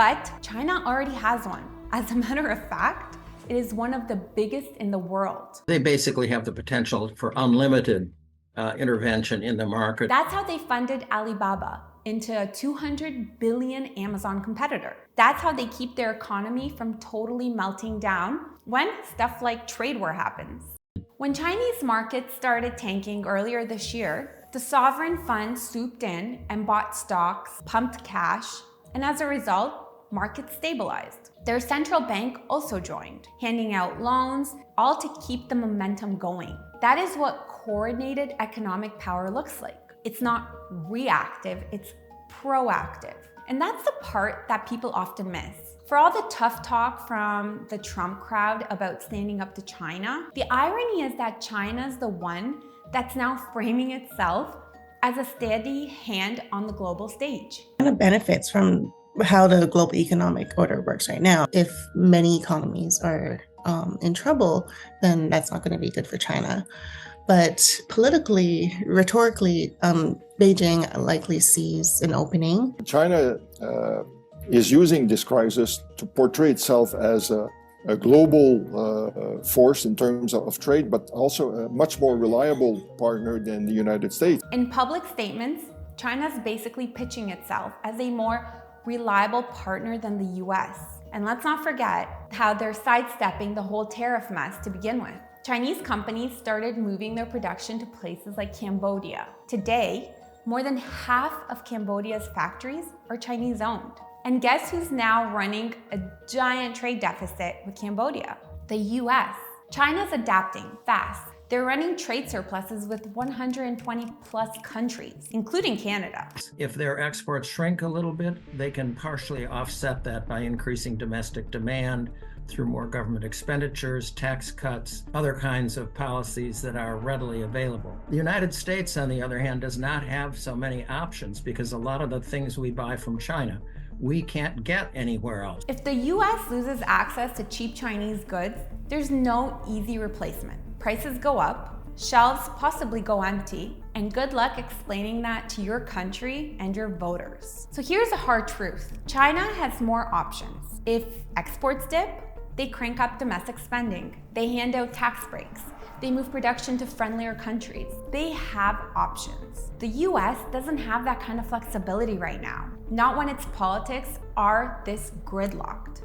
But China already has one. As a matter of fact, it is one of the biggest in the world. They basically have the potential for unlimited intervention in the market. That's how they funded Alibaba into a 200 billion Amazon competitor. That's how they keep their economy from totally melting down when stuff like trade war happens. When Chinese markets started tanking earlier this year, the sovereign fund swooped in and bought stocks, pumped cash, and as a result, markets stabilized. Their central bank also joined, handing out loans, all to keep the momentum going. That is what coordinated economic power looks like. It's not reactive, it's proactive. And that's the part that people often miss. For all the tough talk from the Trump crowd about standing up to China, the irony is that China's the one that's now framing itself as a steady hand on the global stage. China benefits from how the global economic order works right now. If many economies are in trouble, then that's not going to be good for China. But politically, rhetorically, Beijing likely sees an opening. China is using this crisis to portray itself as a global force in terms of trade, but also a much more reliable partner than the United States. In public statements, China's basically pitching itself as a more reliable partner than the US. And let's not forget how they're sidestepping the whole tariff mess to begin with. Chinese companies started moving their production to places like Cambodia. Today, more than half of Cambodia's factories are Chinese owned. And guess who's now running a giant trade deficit with Cambodia? The US. China's adapting fast. They're running trade surpluses with 120 plus countries, including Canada. If their exports shrink a little bit, they can partially offset that by increasing domestic demand through more government expenditures, tax cuts, other kinds of policies that are readily available. The United States, on the other hand, does not have so many options because a lot of the things we buy from China, we can't get anywhere else. If the US loses access to cheap Chinese goods, there's no easy replacement. Prices go up, shelves possibly go empty, and good luck explaining that to your country and your voters. So here's a hard truth. China has more options. If exports dip, they crank up domestic spending. They hand out tax breaks. They move production to friendlier countries. They have options. The US doesn't have that kind of flexibility right now, not when its politics are this gridlocked.